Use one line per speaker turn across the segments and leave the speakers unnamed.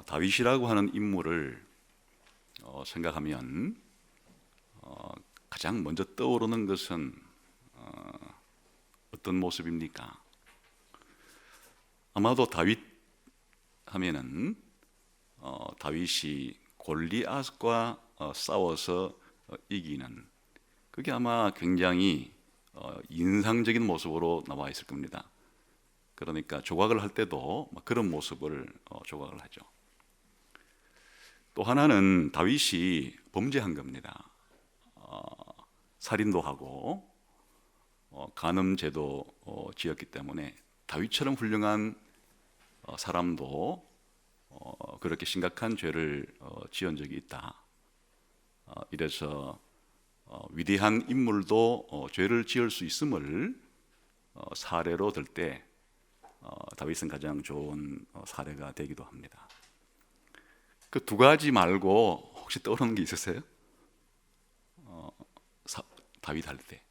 다윗이라고 하는 인물을 생각하면 가장 먼저 떠오르는 것은 어떤 모습입니까? 아마도 다윗 하면은 다윗이 골리앗과 싸워서 이기는 그게 아마 굉장히 인상적인 모습으로 나와 있을 겁니다. 그러니까 조각을 할 때도 그런 모습을 조각을 하죠. 또 하나는 다윗이 범죄한 겁니다. 살인도 하고 간음죄도 지었기 때문에 다윗처럼 훌륭한 사람도 그렇게 심각한 죄를 지은 적이 있다. 이래서 위대한 인물도 죄를 지을 수 있음을 사례로 들 때 다윗은 가장 좋은 사례가 되기도 합니다. 그 두 가지 말고 혹시 떠오르는 게 있으세요? 다윗 할 때.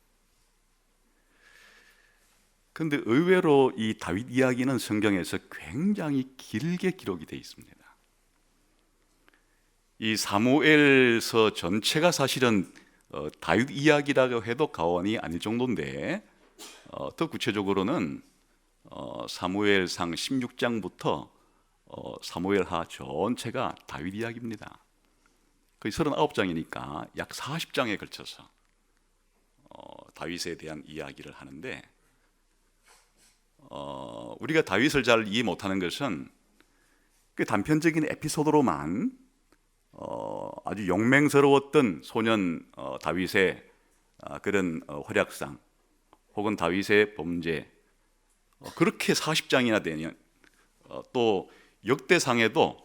그런데 의외로 이 다윗 이야기는 성경에서 굉장히 길게 기록이 되어 있습니다. 이 사무엘서 전체가 사실은 다윗 이야기라고 해도 과언이 아닐 정도인데 더 구체적으로는 사무엘상 16장부터 사무엘하 전체가 다윗 이야기입니다. 거의 39장이니까 약 40장에 걸쳐서 다윗에 대한 이야기를 하는데 우리가 다윗을 잘 이해 못하는 것은 그 단편적인 에피소드로만 아주 용맹스러웠던 소년 다윗의 그런 활약상 혹은 다윗의 범죄 그렇게 40장이나 되면 또 역대상에도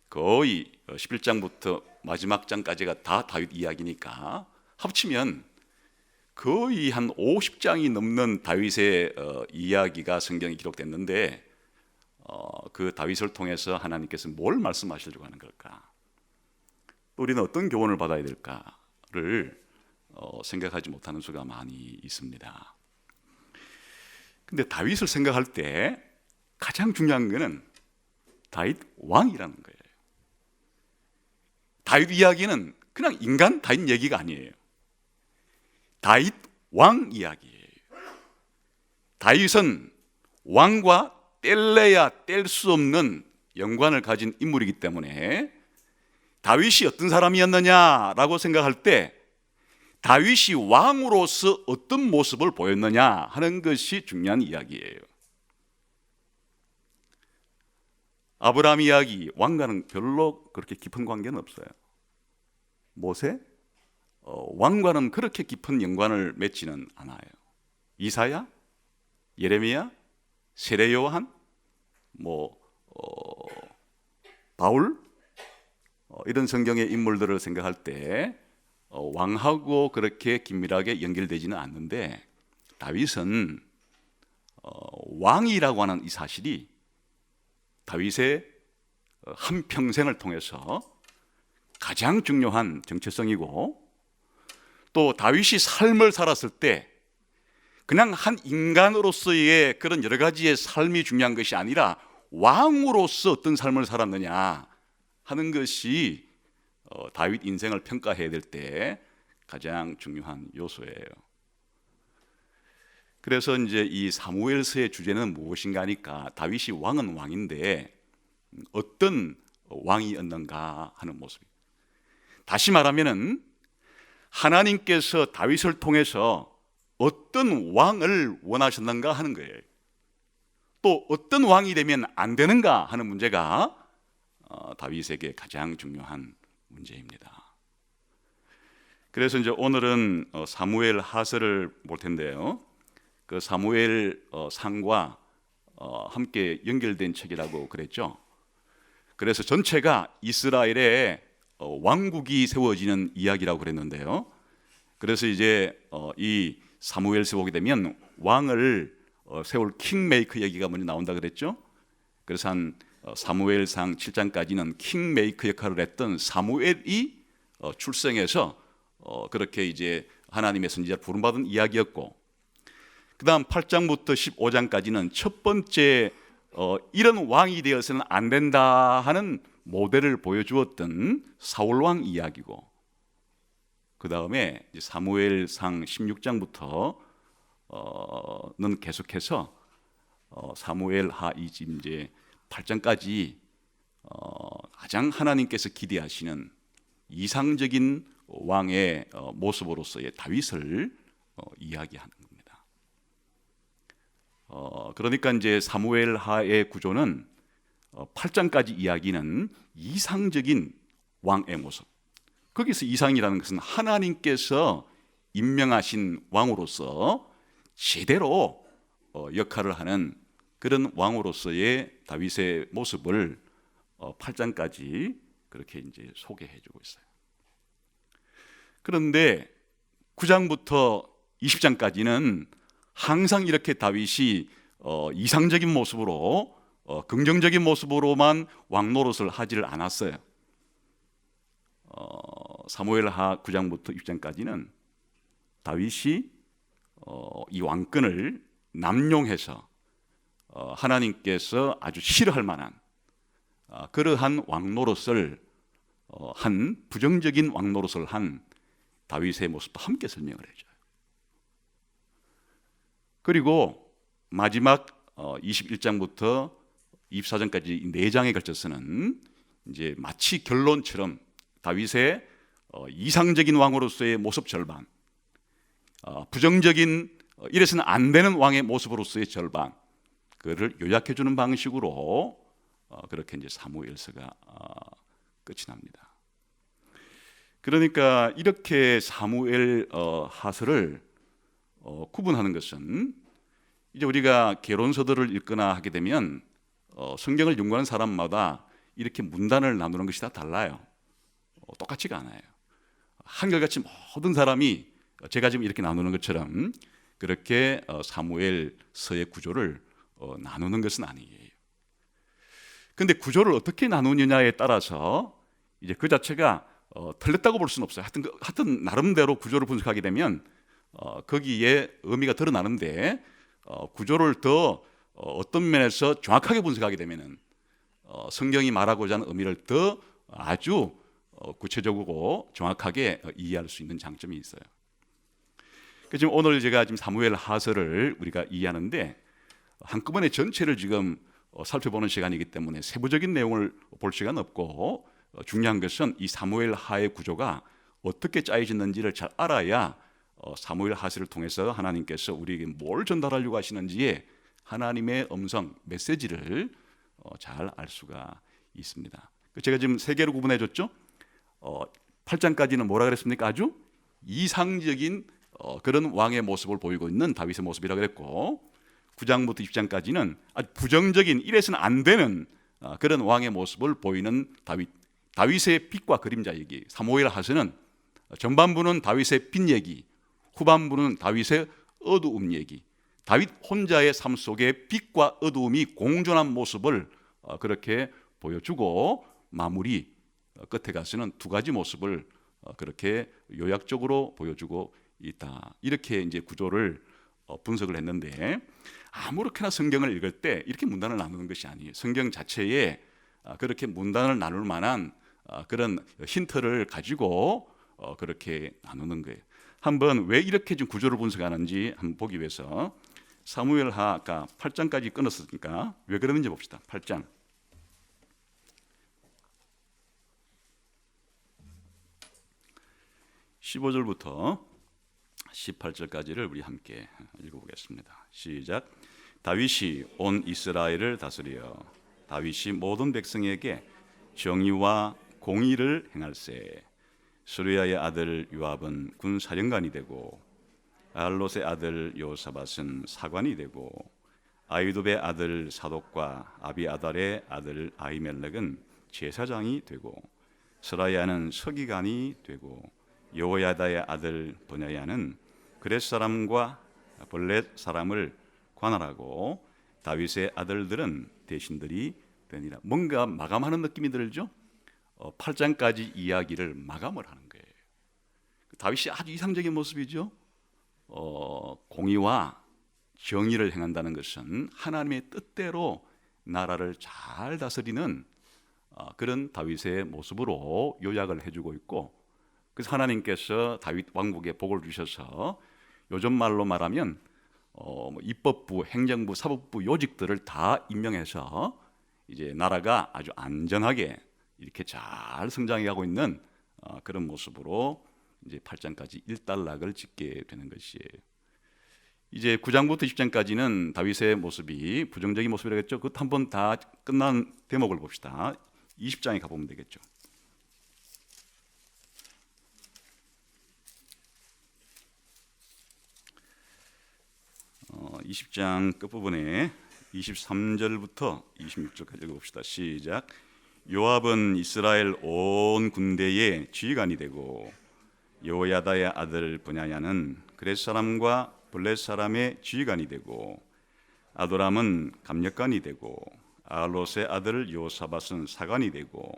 거의 11장부터 마지막 장까지가 다 다윗 이야기니까 합치면 거의 한 50장이 넘는 다윗의 이야기가 성경에 기록됐는데 그 다윗을 통해서 하나님께서 뭘 말씀하시려고 하는 걸까? 우리는 어떤 교훈을 받아야 될까를 생각하지 못하는 수가 많이 있습니다. 근데 다윗을 생각할 때 가장 중요한 것은 다윗 왕이라는 거예요. 다윗 이야기는 그냥 인간 다윗 얘기가 아니에요. 다윗 왕 이야기예요. 다윗은 왕과 뗄래야 뗄 수 없는 연관을 가진 인물이기 때문에 다윗이 어떤 사람이었느냐라고 생각할 때 다윗이 왕으로서 어떤 모습을 보였느냐 하는 것이 중요한 이야기예요. 아브라함 이야기, 왕과는 별로 그렇게 깊은 관계는 없어요. 모세? 왕과는 그렇게 깊은 연관을 맺지는 않아요. 이사야? 예레미야? 세례 요한? 바울? 이런 성경의 인물들을 생각할 때 왕하고 그렇게 긴밀하게 연결되지는 않는데 다윗은 왕이라고 하는 이 사실이 다윗의 한평생을 통해서 가장 중요한 정체성이고 또 다윗이 삶을 살았을 때 그냥 한 인간으로서의 그런 여러 가지의 삶이 중요한 것이 아니라 왕으로서 어떤 삶을 살았느냐 하는 것이 다윗 인생을 평가해야 될 때 가장 중요한 요소예요. 그래서 이제 이 사무엘서의 주제는 무엇인가 하니까 다윗이 왕은 왕인데 어떤 왕이었는가 하는 모습이에요. 다시 말하면은 하나님께서 다윗을 통해서 어떤 왕을 원하셨는가 하는 거예요. 또 어떤 왕이 되면 안 되는가 하는 문제가 다윗에게 가장 중요한 문제입니다. 그래서 이제 오늘은 사무엘 하서를 볼 텐데요. 그 사무엘 상과 함께 연결된 책이라고 그랬죠. 그래서 전체가 이스라엘의 왕국이 세워지는 이야기라고 그랬는데요. 그래서 이제 이 사무엘서 보게 되면 왕을 세울 킹메이커 얘기가 먼저 나온다 그랬죠. 그래서 한 사무엘상 7장까지는 킹메이커 역할을 했던 사무엘이 출생해서 그렇게 이제 하나님의 선지자를 부름받은 이야기였고, 그 다음 8장부터 15장까지는 첫 번째 이런 왕이 되어서는 안 된다 하는 모델을 보여주었던 사울 왕 이야기고, 그 다음에 사무엘상 16장부터 는 계속해서 사무엘하 이제 8장까지 가장 하나님께서 기대하시는 이상적인 왕의 모습으로서의 다윗을 이야기하는 겁니다. 그러니까 이제 사무엘하의 구조는 8장까지 이야기는 이상적인 왕의 모습. 거기서 이상이라는 것은 하나님께서 임명하신 왕으로서 제대로 역할을 하는 그런 왕으로서의 다윗의 모습을 8장까지 그렇게 이제 소개해주고 있어요. 그런데 9장부터 20장까지는 항상 이렇게 다윗이 이상적인 모습으로 긍정적인 모습으로만 왕 노릇을 하지를 않았어요. 사무엘하 9장부터 20장까지는 다윗이 이 왕권을 남용해서 하나님께서 아주 싫어할 만한 그러한 왕 노릇을 한 부정적인 왕 노릇을 한 다윗의 모습도 함께 설명을 해줘요. 그리고 마지막 21장부터 24장까지 4장에 걸쳐서는 이제 마치 결론처럼 다윗의 이상적인 왕으로서의 모습 절반, 부정적인 이래서는 안 되는 왕의 모습으로서의 절반, 그를 요약해 주는 방식으로 그렇게 이제 사무엘서가 끝이 납니다. 그러니까 이렇게 사무엘 하서를 구분하는 것은 이제 우리가 개론서들을 읽거나 하게 되면 성경을 연구하는 사람마다 이렇게 문단을 나누는 것이 다 달라요. 똑같지가 않아요. 한결같이 모든 사람이 제가 지금 이렇게 나누는 것처럼 그렇게 사무엘서의 구조를 나누는 것은 아니에요. 근데 구조를 어떻게 나누느냐에 따라서 이제 그 자체가 틀렸다고 볼 수는 없어요. 하여튼 나름대로 구조를 분석하게 되면 거기에 의미가 드러나는데 구조를 더 어떤 면에서 정확하게 분석하게 되면은 성경이 말하고자 하는 의미를 더 아주 구체적이고 정확하게 이해할 수 있는 장점이 있어요. 지금 오늘 제가 지금 사무엘 하서를 우리가 이해하는데 한꺼번에 전체를 지금 살펴보는 시간이기 때문에 세부적인 내용을 볼 시간 없고 중요한 것은 이 사무엘 하의 구조가 어떻게 짜여졌는지를 잘 알아야 사무엘 하서를 통해서 하나님께서 우리에게 뭘 전달하려고 하시는지에 하나님의 음성, 메시지를 잘 알 수가 있습니다. 제가 지금 세 개로 구분해 줬죠. 8장까지는 뭐라 그랬습니까? 아주 이상적인 그런 왕의 모습을 보이고 있는 다윗의 모습이라고 그랬고, 9장부터 10장까지는 아주 부정적인 이래서는 안 되는 그런 왕의 모습을 보이는 다윗의 빛과 그림자 얘기. 사무엘 하서는 전반부는 다윗의 빛 얘기, 후반부는 다윗의 어두움 얘기. 다윗 혼자의 삶 속에 빛과 어두움이 공존한 모습을 그렇게 보여주고, 마무리 끝에 가서는 두 가지 모습을 그렇게 요약적으로 보여주고 있다. 이렇게 이제 구조를 분석을 했는데, 아무렇게나 성경을 읽을 때 이렇게 문단을 나누는 것이 아니에요. 성경 자체에 그렇게 문단을 나눌 만한 그런 힌트를 가지고 그렇게 나누는 거예요. 한번 왜 이렇게 좀 구조를 분석하는지 한번 보기 위해서 사무엘하 아까 8장까지 끊었으니까 왜 그러는지 봅시다. 8장 15절부터 18절까지를 우리 함께 읽어보겠습니다. 시작. 다윗이 온 이스라엘을 다스려 다윗이 모든 백성에게 정의와 공의를 행할세. 수르야의 아들 요압은 군사령관이 되고 알롯의 아들 요사밧은 사관이 되고 아히두베의 아들 사독과 아비아달의 아들 아히멜렉은 제사장이 되고 스라야는 서기관이 되고 여호야다의 아들 브냐야는 그렛 사람과 블렛 사람을 관할하고 다윗의 아들들은 대신들이 되니라. 뭔가 마감하는 느낌이 들죠? 8장까지 이야기를 마감을 하는 거예요. 다윗이 아주 이상적인 모습이죠. 공의와 정의를 행한다는 것은 하나님의 뜻대로 나라를 잘 다스리는 그런 다윗의 모습으로 요약을 해주고 있고, 그래서 하나님께서 다윗 왕국에 복을 주셔서 요즘 말로 말하면 입법부, 행정부, 사법부 요직들을 다 임명해서 이제 나라가 아주 안전하게 이렇게 잘 성장해가고 있는 그런 모습으로 이제 8장까지 일단락을 짓게 되는 것이에요. 이제 9장부터 10장까지는 다윗의 모습이 부정적인 모습이라겠죠. 그것 한번 다 끝난 대목을 봅시다. 20장에 가보면 되겠죠. 20장 끝부분에 23절부터 26절까지 읽어봅시다. 시작. 요압은 이스라엘 온 군대의 지휘관이 되고 요야다의 아들 브냐야는 그렛 사람과 블렛 사람의 지휘관이 되고 아도람은 감력관이 되고 아롯의 아들 요사밧은 사관이 되고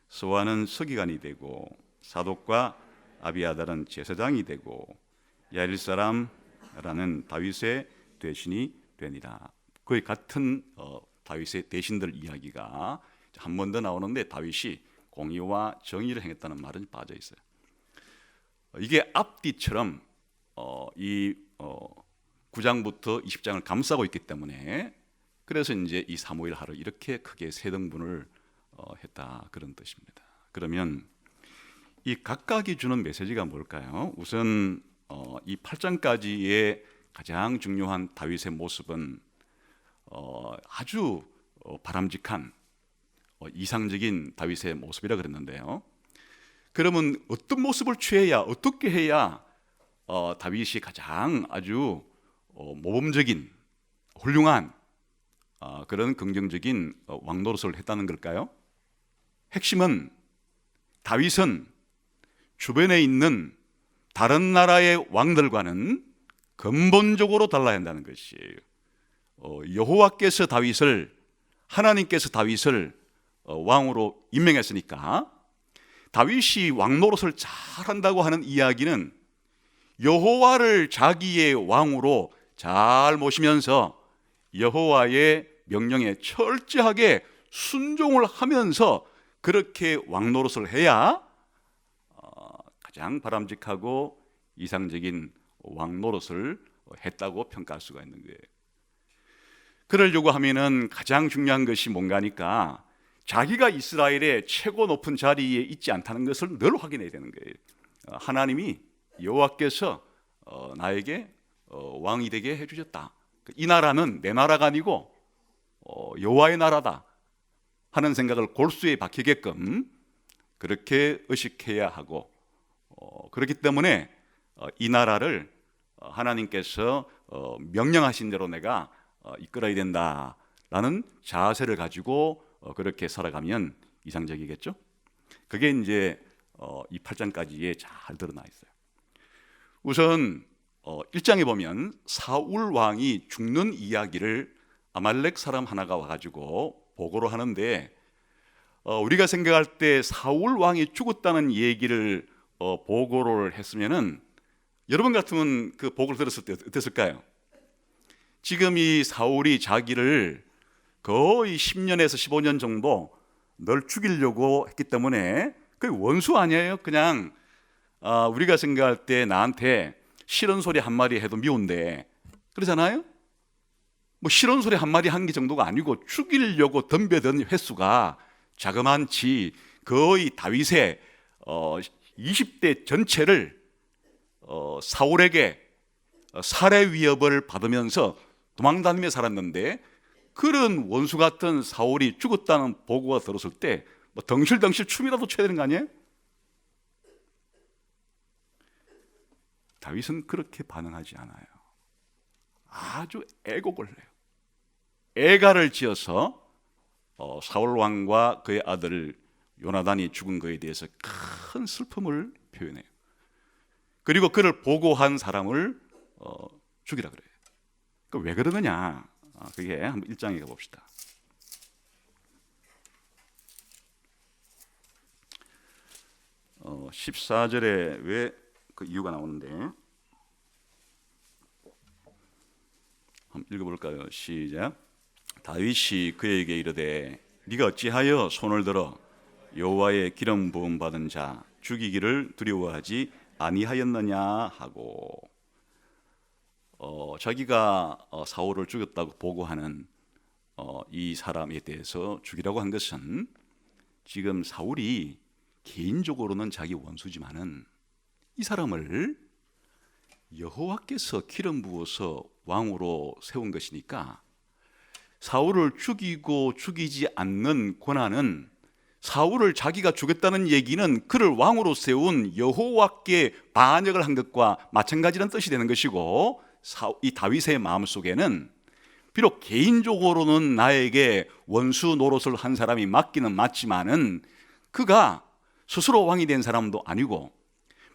스와는 서기관이 되고 사독과 아비아달은 제사장이 되고 야일 사람라는 다윗의 대신이 되니라. 거의 같은 다윗의 대신들 이야기가 한 번 더 나오는데 다윗이 공의와 정의를 행했다는 말은 빠져 있어요. 이게 앞뒤처럼 이 9장부터 20장을 감싸고 있기 때문에 그래서 이제 이 사무엘 하를 이렇게 크게 세 등분을 했다, 그런 뜻입니다. 그러면 이 각각이 주는 메시지가 뭘까요? 우선 이 8장까지의 가장 중요한 다윗의 모습은 아주 바람직한 이상적인 다윗의 모습이라 그랬는데요. 그러면 어떤 모습을 취해야, 어떻게 해야 다윗이 가장 아주 모범적인 훌륭한 그런 긍정적인 왕 노릇을 했다는 걸까요? 핵심은 다윗은 주변에 있는 다른 나라의 왕들과는 근본적으로 달라야 한다는 것이에요. 여호와께서 다윗을, 하나님께서 다윗을 왕으로 임명했으니까 다윗이 왕 노릇을 잘한다고 하는 이야기는 여호와를 자기의 왕으로 잘 모시면서 여호와의 명령에 철저하게 순종을 하면서 그렇게 왕 노릇을 해야 가장 바람직하고 이상적인 왕 노릇을 했다고 평가할 수가 있는 거예요. 그러려고 하면은 가장 중요한 것이 뭔가 하니까 자기가 이스라엘의 최고 높은 자리에 있지 않다는 것을 늘 확인해야 되는 거예요. 하나님이 여호와께서 나에게 왕이 되게 해주셨다. 이 나라는 내 나라가 아니고 여호와의 나라다 하는 생각을 골수에 박히게끔 그렇게 의식해야 하고, 그렇기 때문에 이 나라를 하나님께서 명령하신 대로 내가 이끌어야 된다라는 자세를 가지고 그렇게 살아가면 이상적이겠죠. 그게 이제 이 8장까지에 잘 드러나 있어요. 우선 1장에 보면 사울 왕이 죽는 이야기를 아말렉 사람 하나가 와가지고 보고를 하는데, 우리가 생각할 때 사울 왕이 죽었다는 얘기를 보고를 했으면은 여러분 같으면 그 보고를 들었을 때 어땠을까요? 지금 이 사울이 자기를 거의 10년에서 15년 정도 널 죽이려고 했기 때문에 그 원수 아니에요? 그냥 우리가 생각할 때 나한테 싫은 소리 한마디 해도 미운데 그러잖아요? 뭐 싫은 소리 한마디 한 게 정도가 아니고 죽이려고 덤벼든 횟수가 자그만치 거의 다윗의 20대 전체를 사울에게 살해 위협을 받으면서 도망다니며 살았는데, 그런 원수 같은 사울이 죽었다는 보고가 들었을 때 뭐 덩실덩실 춤이라도 춰야 되는 거 아니에요? 다윗은 그렇게 반응하지 않아요. 아주 애곡을 해요. 애가를 지어서 사울 왕과 그의 아들 요나단이 죽은 것에 대해서 큰 슬픔을 표현해요. 그리고 그를 보고한 사람을 죽이라 그래요. 왜 그러느냐? 그게 한번 1장에 가봅시다. 14절에 왜 그 이유가 나오는데 한번 읽어볼까요? 시작. 다윗이 그에게 이르되 네가 어찌하여 손을 들어 여호와의 기름 부음 받은 자 죽이기를 두려워하지 아니하였느냐 하고, 자기가 사울을 죽였다고 보고하는 이 사람에 대해서 죽이라고 한 것은, 지금 사울이 개인적으로는 자기 원수지만은 이 사람을 여호와께서 기름 부어서 왕으로 세운 것이니까 사울을 죽이고 죽이지 않는 권한은, 사울을 자기가 죽였다는 얘기는 그를 왕으로 세운 여호와께 반역을 한 것과 마찬가지라는 뜻이 되는 것이고, 이 다윗의 마음속에는 비록 개인적으로는 나에게 원수 노릇을 한 사람이 맞기는 맞지만은 그가 스스로 왕이 된 사람도 아니고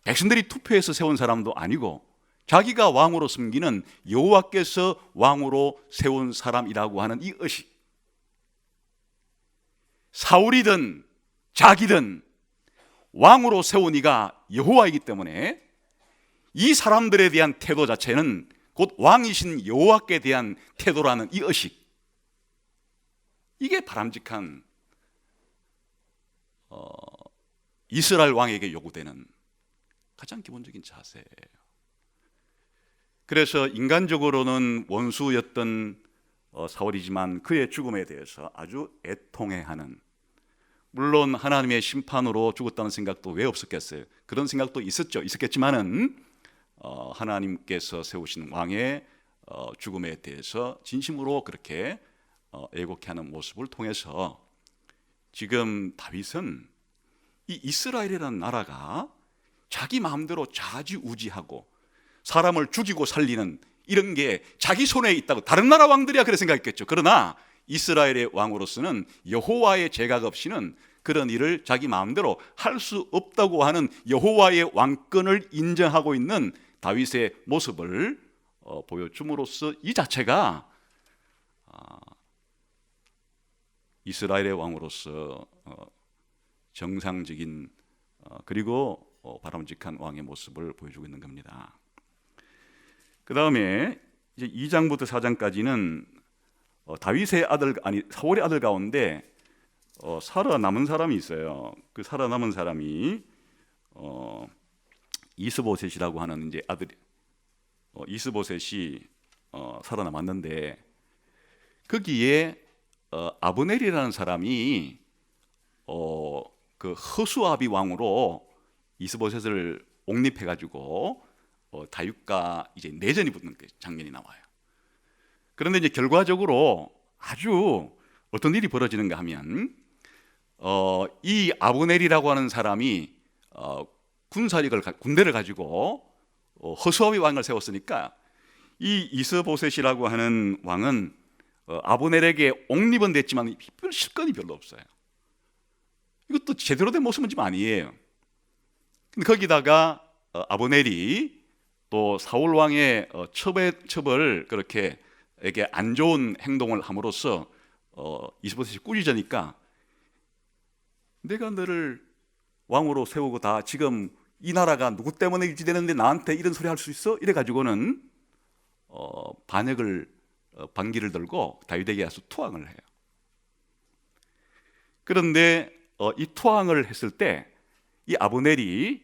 백성들이 투표해서 세운 사람도 아니고 자기가 왕으로 섬기는 여호와께서 왕으로 세운 사람이라고 하는 이 의식, 사울이든 자기든 왕으로 세운 이가 여호와이기 때문에 이 사람들에 대한 태도 자체는 곧 왕이신 여호와께 대한 태도라는 이 의식, 이게 바람직한 이스라엘 왕에게 요구되는 가장 기본적인 자세예요. 그래서 인간적으로는 원수였던 사울이지만 그의 죽음에 대해서 아주 애통해하는, 물론 하나님의 심판으로 죽었다는 생각도 왜 없었겠어요? 그런 생각도 있었겠지만은 하나님께서 세우신 왕의 죽음에 대해서 진심으로 그렇게 애곡해하는 모습을 통해서 지금 다윗은 이 이스라엘이라는 나라가 자기 마음대로 좌지우지하고 사람을 죽이고 살리는 이런 게 자기 손에 있다고, 다른 나라 왕들이야 그래 생각했겠죠. 그러나 이스라엘의 왕으로서는 여호와의 제각 없이는 그런 일을 자기 마음대로 할 수 없다고 하는 여호와의 왕권을 인정하고 있는 다윗의 모습을 보여줌으로써 이 자체가 이스라엘의 왕으로서 정상적인 그리고 바람직한 왕의 모습을 보여주고 있는 겁니다. 그 다음에 이제 2장부터 4장까지는 다윗의 아들, 사울의 아들 가운데 살아남은 사람이 있어요. 그 살아남은 사람이 이스보셋이라고 하는 이제 아들, 이스보셋이 살아남았는데, 거기에 아브넬이라는 사람이 그 허수아비 왕으로 이스보셋을 옹립해가지고 다윗과 이제 내전이 붙는 장면이 나와요. 그런데 이제 결과적으로 아주 어떤 일이 벌어지는가 하면, 이 아브넬이라고 하는 사람이 군대를 가지고 허수아비 왕을 세웠으니까 이 이스보셋이라고 하는 왕은 아브넬에게 옹립은 됐지만 별 실권이 별로 없어요. 이것도 제대로 된 모습은 좀 아니에요. 근데 거기다가 아브넬이 또 사울 왕의 첩을 그렇게 에게 안 좋은 행동을 함으로써 이스보셋이 꾸짖으니까, 내가 너를 왕으로 세우고 다 지금 이 나라가 누구 때문에 유지되는데 나한테 이런 소리 할 수 있어? 이래 가지고는 반기를 들고 다윗에게 가서 투항을 해요. 그런데 이 투항을 했을 때 이 아브넬이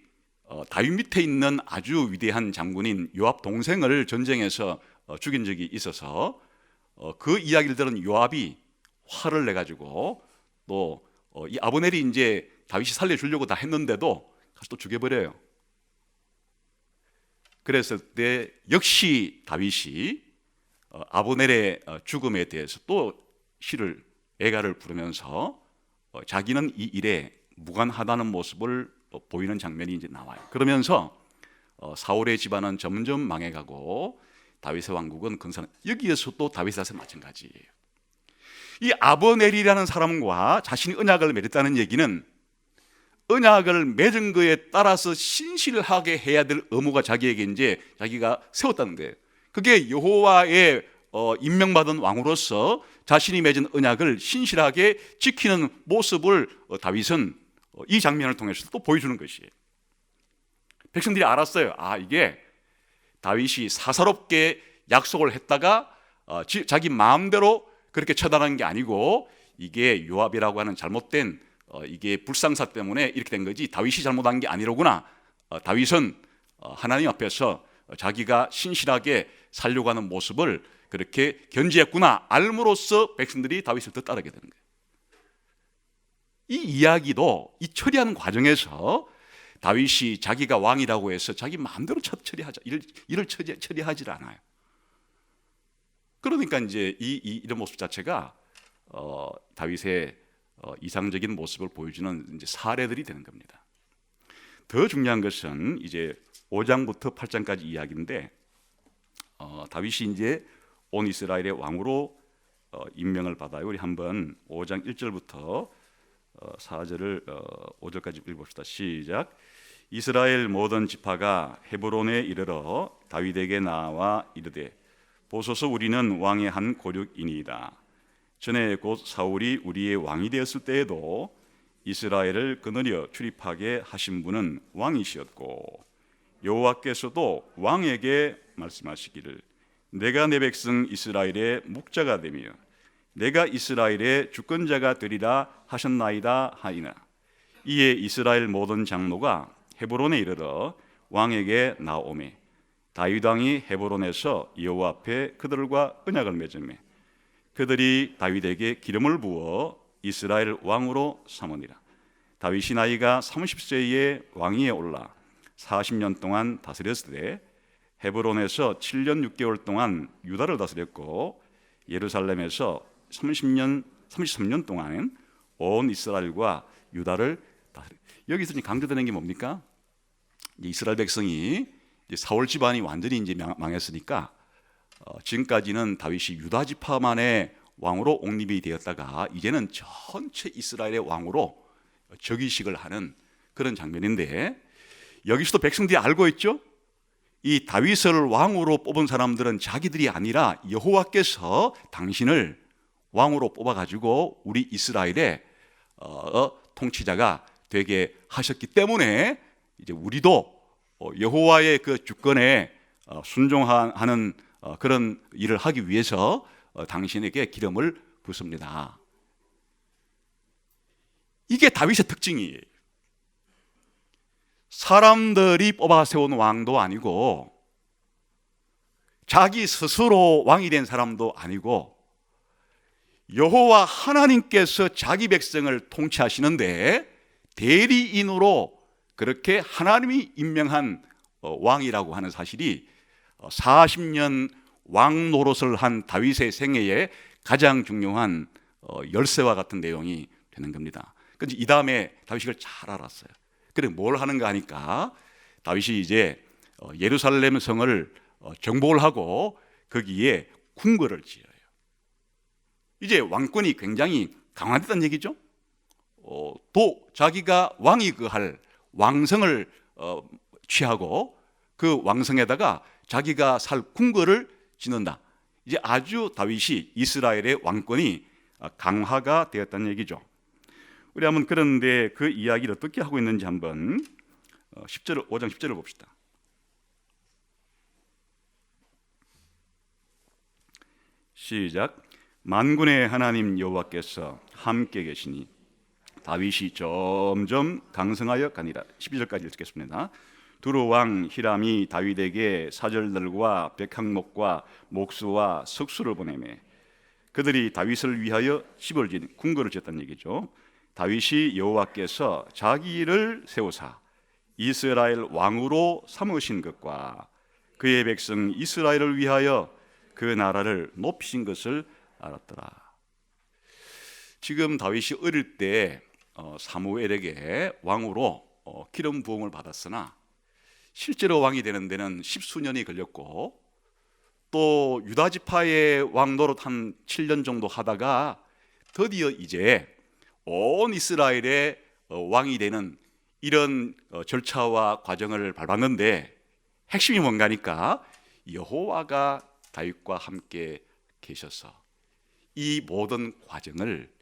다윗 밑에 있는 아주 위대한 장군인 요압 동생을 전쟁에서 죽인 적이 있어서 그 이야기를 들은 요압이 화를 내 가지고 또 이 아브넬이 이제 다윗이 살려주려고 다 했는데도 가서 또 죽여버려요. 그랬을 때 역시 다윗이 아브넬의 죽음에 대해서 또 애가를 부르면서 자기는 이 일에 무관하다는 모습을 보이는 장면이 이제 나와요. 그러면서 사울의 집안은 점점 망해가고 다윗의 왕국은 건설. 여기에서 또 다윗의 마찬가지예요. 이 아브넬이라는 사람과 자신이 언약을 맺었다는 얘기는 언약을 맺은 거에 따라서 신실하게 해야 될 의무가 자기에게 이제 자기가 세웠다는 거예요. 그게 여호와의 임명받은 왕으로서 자신이 맺은 언약을 신실하게 지키는 모습을 다윗은 이 장면을 통해서 또 보여주는 것이에요. 백성들이 알았어요. 이게 다윗이 사사롭게 약속을 했다가 자기 마음대로 그렇게 처단한 게 아니고 이게 요압이라고 하는 잘못된 이게 불상사 때문에 이렇게 된 거지 다윗이 잘못한 게 아니로구나. 다윗은 하나님 앞에서 자기가 신실하게 살려고 하는 모습을 그렇게 견지했구나 알므로써 백성들이 다윗을 더 따르게 되는 거예요. 이 이야기도 이 처리하는 과정에서 다윗이 자기가 왕이라고 해서 자기 마음대로 처리하자 일을 처리하지 않아요. 그러니까 이제 이런 모습 자체가 다윗의 이상적인 모습을 보여주는 이제 사례들이 되는 겁니다. 더 중요한 것은 이제 5장부터 8장까지 이야기인데 다윗이 이제 온 이스라엘의 왕으로 임명을 받아요. 우리 한번 5장 1절부터 4절을 5절까지 읽어봅시다. 시작. 이스라엘 모든 지파가 헤브론에 이르러 다윗에게 나와 이르되 보소서 우리는 왕의 한 고륙이니이다. 전에 곧 사울이 우리의 왕이 되었을 때에도 이스라엘을 거느려 출입하게 하신 분은 왕이시었고 여호와께서도 왕에게 말씀하시기를 내가 내 백성 이스라엘의 묵자가 되며 내가 이스라엘의 주권자가 되리라 하셨나이다 하이나. 이에 이스라엘 모든 장로가 헤브론에 이르러 왕에게 나오매 다윗 왕이 헤브론에서 여호와 앞에 그들과 언약을 맺으매 그들이 다윗에게 기름을 부어 이스라엘 왕으로 삼으니라. 다윗이 나이가 30세에 왕위에 올라 40년 동안 다스렸으되 헤브론에서 7년 6개월 동안 유다를 다스렸고 예루살렘에서 33년 동안 온 이스라엘과 유다를 다스렸. 여기서 지금 강조되는 게 뭡니까? 이스라엘 백성이 이제 사울 집안이 완전히 이제 망했으니까 지금까지는 다윗이 유다 지파만의 왕으로 옹립이 되었다가 이제는 전체 이스라엘의 왕으로 즉위식을 하는 그런 장면인데 여기서도 백성들이 알고 있죠? 이 다윗을 왕으로 뽑은 사람들은 자기들이 아니라 여호와께서 당신을 왕으로 뽑아가지고 우리 이스라엘의 통치자가 되게 하셨기 때문에 이제 우리도 여호와의 그 주권에 순종하는 그런 일을 하기 위해서 당신에게 기름을 붓습니다. 이게 다윗의 특징이에요. 사람들이 뽑아 세운 왕도 아니고 자기 스스로 왕이 된 사람도 아니고 여호와 하나님께서 자기 백성을 통치하시는데 대리인으로 그렇게 하나님이 임명한 왕이라고 하는 사실이 40년 왕 노릇을 한 다윗의 생애에 가장 중요한 열쇠와 같은 내용이 되는 겁니다. 그런데 이 다음에 다윗이 그걸 잘 알았어요. 그래 뭘 하는가 하니까 다윗이 이제 예루살렘 성을 정복을 하고 거기에 궁궐을 지어요. 이제 왕권이 굉장히 강화됐다는 얘기죠. 또 자기가 왕이 그할 왕성을 취하고 그 왕성에다가 자기가 살 궁궐을 짓는다. 이제 아주 다윗이 이스라엘의 왕권이 강화가 되었다는 얘기죠. 우리 한번 그런데 그 이야기를 어떻게 하고 있는지 한번 5장 10절을 봅시다. 시작. 만군의 하나님 여호와께서 함께 계시니 다윗이 점점 강성하여 가니라. 12절까지 읽겠습니다. 두루 왕 히람이 다윗에게 사절들과 백항목과 목수와 석수를 보내매 그들이 다윗을 위하여 집을 지은 궁궐을 지었다는 얘기죠. 다윗이 여호와께서 자기를 세우사 이스라엘 왕으로 삼으신 것과 그의 백성 이스라엘을 위하여 그 나라를 높이신 것을 알았더라. 지금 다윗이 어릴 때 사무엘에게 왕으로 기름 부음을 받았으나 실제로 왕이 되는 데는 10수년이 걸렸고 또 유다 지파의 왕 노릇 한 7년 정도 하다가 드디어 이제 온 이스라엘의 왕이 되는 이런 절차와 과정을 밟았는데 핵심이 뭔가니까 여호와가 다윗과 함께 계셔서 이 모든 과정을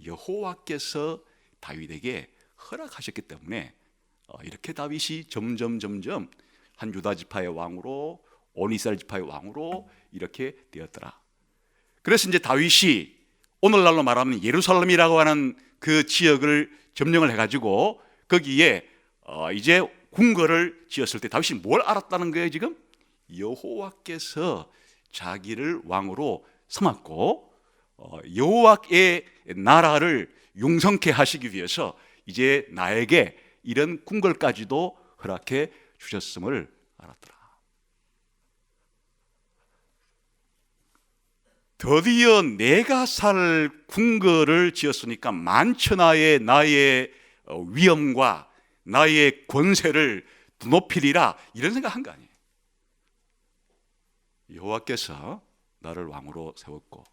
여호와께서 다윗에게 허락하셨기 때문에 이렇게 다윗이 점점 한 유다 지파의 왕으로 온 이스라엘 지파의 왕으로 이렇게 되었더라. 그래서 이제 다윗이 오늘날로 말하면 예루살렘이라고 하는 그 지역을 점령을 해가지고 거기에 이제 궁궐을 지었을 때 다윗이 뭘 알았다는 거예요? 지금 여호와께서 자기를 왕으로 삼았고 여호와의 나라를 용성케 하시기 위해서 이제 나에게 이런 궁궐까지도 허락해 주셨음을 알았더라. 드디어 내가 살 궁궐을 지었으니까 만천하의 나의 위엄과 나의 권세를 높이리라, 이런 생각한 거 아니에요. 여호와께서 나를 왕으로 세웠고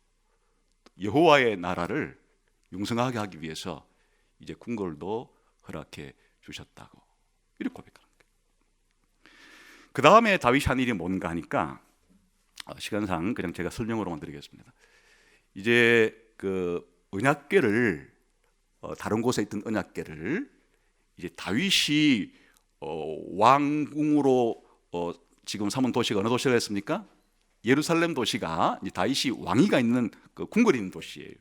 여호와의 나라를 용성하게 하기 위해서 이제 궁궐도 허락해 주셨다고 이렇게 고백하는 거예요. 그 다음에 다윗이 한 일이 뭔가 하니까 시간상 그냥 제가 설명으로만 드리겠습니다. 이제 그 언약궤를 다른 곳에 있던 언약궤를 이제 다윗이 왕궁으로 지금 삼은 도시가 어느 도시가 됐습니까? 예루살렘 도시가 이제 다윗이 왕위가 있는 그 궁궐이 있는 도시예요.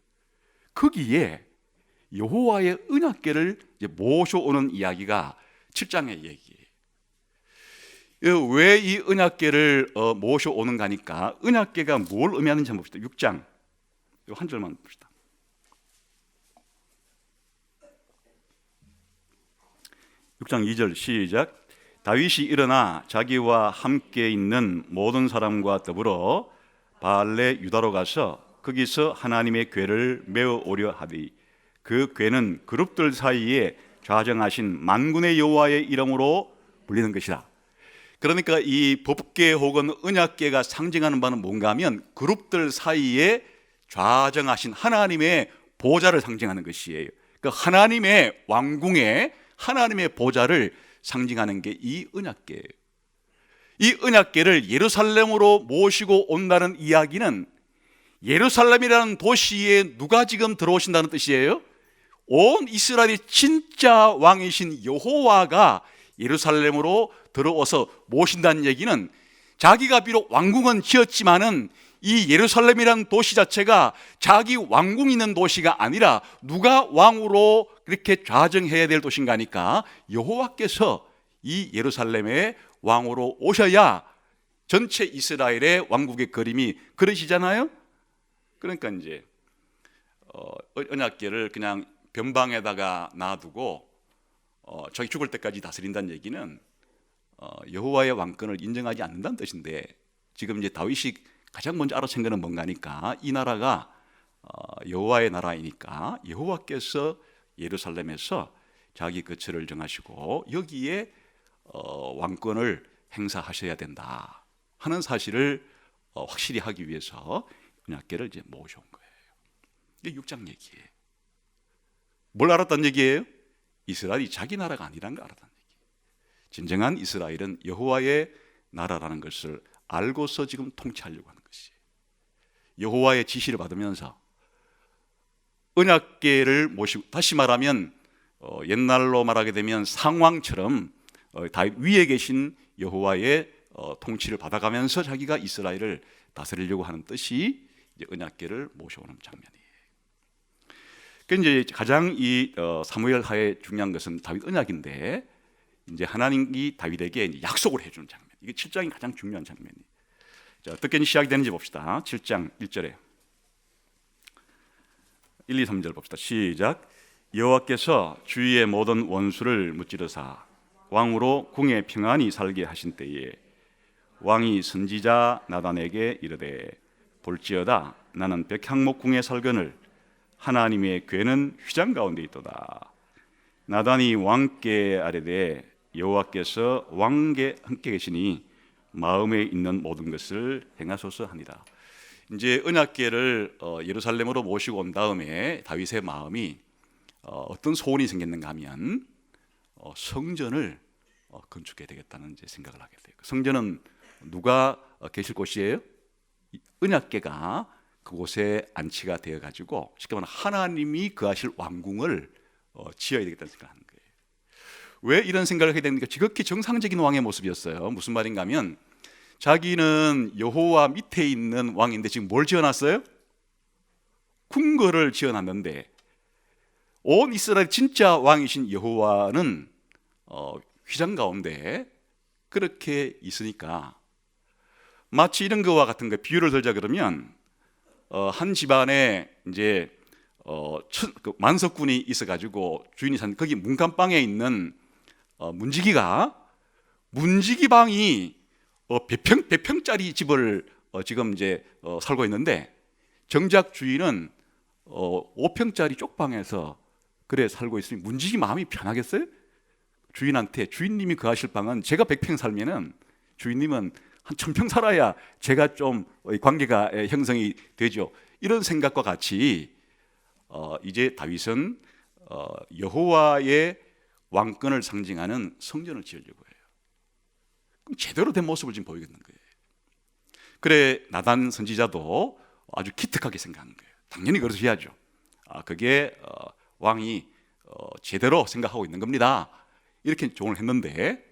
거기에 여호와의 언약궤를 이제 모셔오는 이야기가 7장의 얘기예요. 왜 이 언약궤를 모셔오는가 하니까 언약궤가 뭘 의미하는지 한번 봅시다. 6장 한 절만 봅시다. 6장 2절 시작. 다윗이 일어나 자기와 함께 있는 모든 사람과 더불어 바알레 유다로 가서 거기서 하나님의 궤를 메어 오려 하되 그 궤는 그룹들 사이에 좌정하신 만군의 여호와의 이름으로 불리는 것이다. 그러니까 이 법궤 혹은 언약궤가 상징하는 바는 뭔가 하면 그룹들 사이에 좌정하신 하나님의 보좌를 상징하는 것이에요. 그 하나님의 왕궁에 하나님의 보좌를 상징하는 게 이 언약궤예요. 이 언약궤를 예루살렘으로 모시고 온다는 이야기는 예루살렘이라는 도시에 누가 지금 들어오신다는 뜻이에요? 온 이스라엘의 진짜 왕이신 여호와가 예루살렘으로 들어와서 모신다는 얘기는 자기가 비록 왕궁은 지었지만은 이 예루살렘이라는 도시 자체가 자기 왕궁이 있는 도시가 아니라 누가 왕으로 그렇게 좌정해야 될 도시인가 하니까 여호와께서 이 예루살렘의 왕으로 오셔야 전체 이스라엘의 왕국의 그림이 그려지잖아요. 그러니까 이제 언약궤를 그냥 변방에다가 놔두고 자기 죽을 때까지 다스린다는 얘기는 여호와의 왕권을 인정하지 않는다는 뜻인데, 지금 이제 다윗이 가장 먼저 알아챈 거는 뭔가 하니까 이 나라가 여호와의 나라이니까 여호와께서 예루살렘에서 자기 거처를 정하시고 여기에 왕권을 행사하셔야 된다 하는 사실을 확실히 하기 위해서 언약궤를 이제 모셔온 거예요. 이게 6장 얘기예요. 뭘 알았다는 얘기예요? 이스라엘이 자기 나라가 아니라는 걸 알았다는 얘기예요. 진정한 이스라엘은 여호와의 나라라는 것을 알고서 지금 통치하려고 하는 것이에요. 여호와의 지시를 받으면서 언약궤를 모시고, 다시 말하면 옛날로 말하게 되면 상왕처럼 다윗 위에 계신 여호와의 통치를 받아가면서 자기가 이스라엘을 다스리려고 하는 뜻이 이제 언약궤를 모셔오는 장면이에요. 그 이제 가장 이 사무엘 하에 중요한 것은 다윗 언약인데, 이제 하나님이 다윗에게 이제 약속을 해주는 장면. 이게 7장이 가장 중요한 장면이에요. 자, 어떻게 시작이 되는지 봅시다. 7장 1절에 1, 2, 3절 봅시다. 시작. 여호와께서 주위의 모든 원수를 무찌르사 왕으로 궁에 평안히 살게 하신 때에 왕이 선지자 나단에게 이르되 볼지어다 나는 백향목궁에 살거늘 하나님의 궤는 휘장 가운데 있도다. 나단이 왕께 아뢰되 여호와께서 왕께 함께 계시니 마음에 있는 모든 것을 행하소서 하니라. 이제 언약궤를 예루살렘으로 모시고 온 다음에 다윗의 마음이 어떤 소원이 생겼는가 하면 성전을 건축해야 되겠다는 이제 생각을 하게 돼요. 성전은 누가 계실 곳이에요? 언약궤가 그곳에 안치가 되어 가지고 쉽게 말하면 하나님이 거하실 왕궁을 지어야 되겠다는 생각을 하는 거예요. 왜 이런 생각을 하게 됩니까? 지극히 정상적인 왕의 모습이었어요. 무슨 말인가 하면 자기는 여호와 밑에 있는 왕인데 지금 뭘 지어놨어요? 높은 거를 지어놨는데 온 이스라엘 진짜 왕이신 여호와는 휘장 가운데 그렇게 있으니까 마치 이런 거와 같은 거 비유를 들자 그러면 한 집안에 이제 만석군이 있어가지고 주인이 산 거기 문간방에 있는 문지기 방이 몇 평짜리 집을 지금 이제 살고 있는데 정작 주인은 5평짜리 쪽방에서 그래 살고 있으니 문지기 마음이 편하겠어요? 주인한테 주인님이 거하실 방은 제가 100평 살면은 주인님은 한 1000평 살아야 제가 좀 관계가 형성이 되죠. 이런 생각과 같이 이제 다윗은 여호와의 왕권을 상징하는 성전을 지으려고 해요. 그럼 제대로 된 모습을 지금 보이겠는 거예요. 그래 나단 선지자도 아주 기특하게 생각한 거예요. 당연히 그렇게 해야죠. 그게 왕이 제대로 생각하고 있는 겁니다. 이렇게 조언을 했는데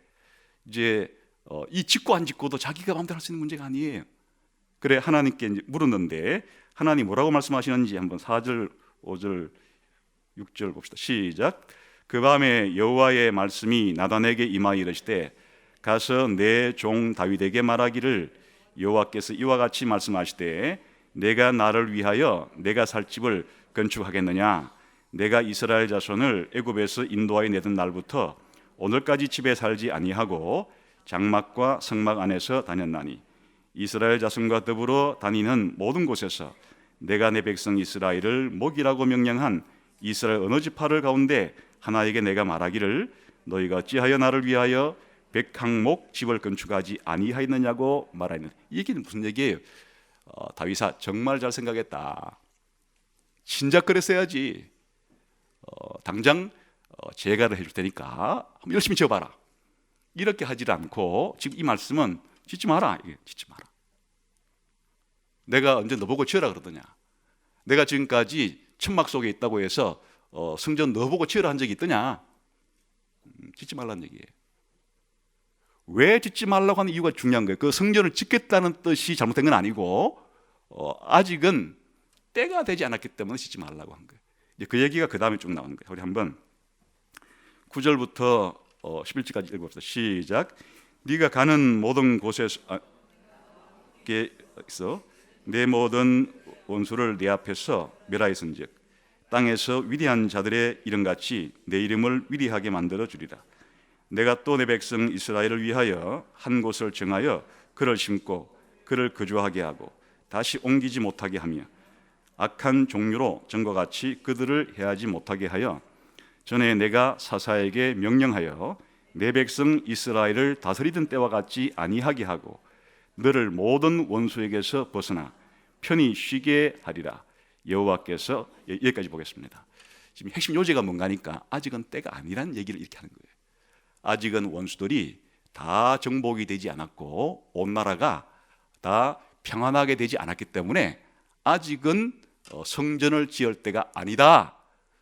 이제 이 짓고 안 짓고도 자기가 마음대로 할 수 있는 문제가 아니에요. 그래 하나님께 이제 물었는데 하나님 뭐라고 말씀하시는지 한번 4절, 5절, 6절 봅시다. 시작. 그 밤에 여호와의 말씀이 나단에게 임하여 이르시되 가서 내 종 다윗에게 말하기를 여호와께서 이와 같이 말씀하시되 내가 나를 위하여 내가 살 집을 건축하겠느냐? 내가 이스라엘 자손을 애굽에서 인도하여 내던 날부터 오늘까지 집에 살지 아니하고 장막과 성막 안에서 다녔나니 이스라엘 자손과 더불어 다니는 모든 곳에서 내가 내 백성 이스라엘을 목이라고 명령한 이스라엘 어느 지파를 가운데 하나에게 내가 말하기를 너희가 어찌하여 나를 위하여 백항목 집을 건축하지 아니하였느냐고 말하였느냐. 이 얘기는 무슨 얘기예요? 다윗아 정말 잘 생각했다. 진작 그랬어야지. 당장 재가를 해줄 테니까 한번 열심히 지어봐라. 이렇게 하지 않고 지금 이 말씀은 짓지 마라. 짓지 마라. 내가 언제 너보고 지어라 그러더냐? 내가 지금까지 천막 속에 있다고 해서 성전 너보고 지어라 한 적이 있더냐? 짓지 말라는 얘기예요. 왜 짓지 말라고 하는 이유가 중요한 거예요. 그 성전을 짓겠다는 뜻이 잘못된 건 아니고 아직은 때가 되지 않았기 때문에 짓지 말라고 한 거예요. 이제 그 얘기가 그 다음에 쭉 나오는 거예요. 우리 한번 9절부터 11절까지 읽어봅시다. 시작. 네가 가는 모든 곳에서 내 모든 원수를 내 앞에서 멸하였은즉 땅에서 위대한 자들의 이름같이 내 이름을 위대하게 만들어 주리라. 내가 또 내 백성 이스라엘을 위하여 한 곳을 정하여 그를 심고 그를 거주하게 하고 다시 옮기지 못하게 하며 악한 종류로 전과 같이 그들을 해하지 못하게 하여 전에 내가 사사에게 명령하여 내 백성 이스라엘을 다스리던 때와 같지 아니하게 하고 너를 모든 원수에게서 벗어나 편히 쉬게 하리라. 여호와께서 여기까지 보겠습니다. 지금 핵심 요지가 뭔가니까 아직은 때가 아니란 얘기를 이렇게 하는 거예요. 아직은 원수들이 다 정복이 되지 않았고 온 나라가 다 평안하게 되지 않았기 때문에 아직은 성전을 지을 때가 아니다.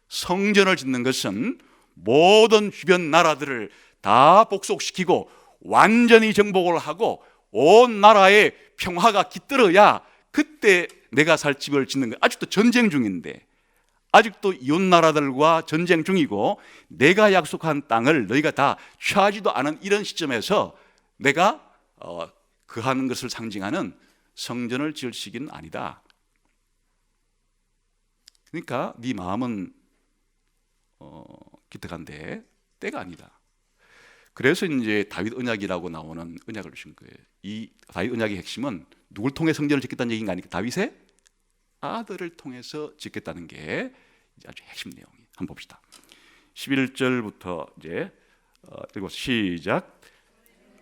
성전을 짓는 것은 모든 주변 나라들을 다 복속시키고 완전히 정복을 하고 온 나라에 평화가 깃들어야 그때 내가 살 집을 짓는 거예요. 아직도 전쟁 중인데 아직도 이웃 나라들과 전쟁 중이고 내가 약속한 땅을 너희가 다 취하지도 않은 이런 시점에서 내가 거하는 것을 상징하는 성전을 지을 시기는 아니다. 그러니까 네 마음은 기특한데 때가 아니다. 그래서 이제 다윗 언약이라고 나오는 언약을 주신 거예요. 이 다윗 언약의 핵심은 누굴 통해 성전을 짓겠다는 얘기가 아니고 다윗의 아들을 통해서 짓겠다는 게 아주 핵심 내용이에요. 한번 봅시다. 11절부터 이제 읽어 시작.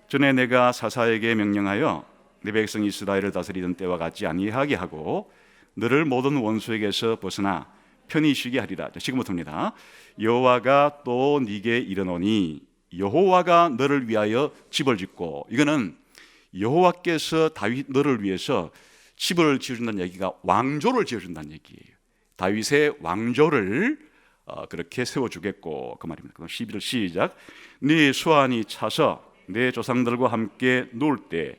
전에 내가 사사에게 명령하여 내 백성 이스라엘을 다스리던 때와 같지 아니하게 하고 너를 모든 원수에게서 벗어나 편히 쉬게 하리라. 지금부터입니다. 여호와가 또 네게 이르노니 여호와가 너를 위하여 집을 짓고, 이거는 여호와께서 다윗 너를 위해서 집을 지어준다는 얘기가 왕조를 지어준다는 얘기예요. 다윗의 왕조를 그렇게 세워주겠고 그 말입니다. 그럼 11절 시작. 네 수완이 차서 내 조상들과 함께 누울 때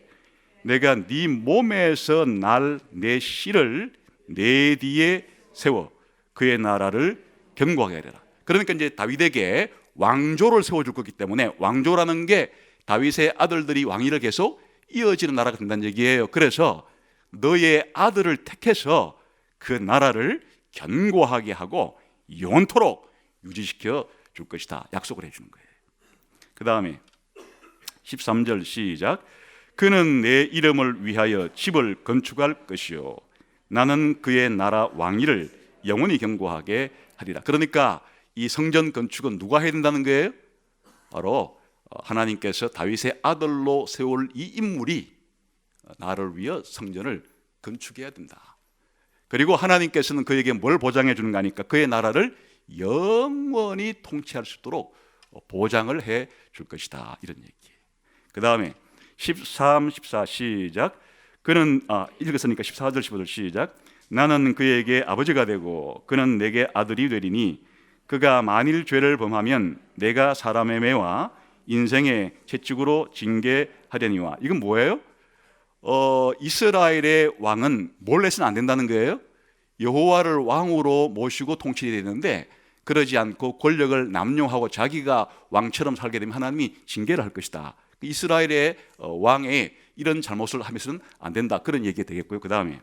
내가 네 몸에서 날 내 씨를 내 뒤에 세워 그의 나라를 견고하게 하리라. 그러니까 이제 다윗에게 왕조를 세워줄 거기 때문에 왕조라는 게 다윗의 아들들이 왕위를 계속 이어지는 나라가 된다는 얘기예요. 그래서 너의 아들을 택해서 그 나라를 견고하게 하고 영원토록 유지시켜 줄 것이다 약속을 해주는 거예요. 그 다음에 13절 시작. 그는 내 이름을 위하여 집을 건축할 것이요 나는 그의 나라 왕위를 영원히 견고하게 하리라. 그러니까 이 성전 건축은 누가 해야 된다는 거예요? 바로 하나님께서 다윗의 아들로 세울 이 인물이 나를 위해 성전을 건축해야 된다. 그리고 하나님께서는 그에게 뭘 보장해 주는가 하니까 그의 나라를 영원히 통치할 수 있도록 보장을 해 줄 것이다 이런 얘기예요. 그 다음에 13, 14 시작. 그는 읽었으니까 14절 15절 시작. 나는 그에게 아버지가 되고 그는 내게 아들이 되리니 그가 만일 죄를 범하면 내가 사람의 매와 인생의 채찍으로 징계하려니와. 이건 뭐예요? 이스라엘의 왕은 몰래서는 안 된다는 거예요. 여호와를 왕으로 모시고 통치해야 되는데 그러지 않고 권력을 남용하고 자기가 왕처럼 살게 되면 하나님이 징계를 할 것이다. 이스라엘의 왕의 이런 잘못을 하면서는 안 된다 그런 얘기가 되겠고요. 그 다음에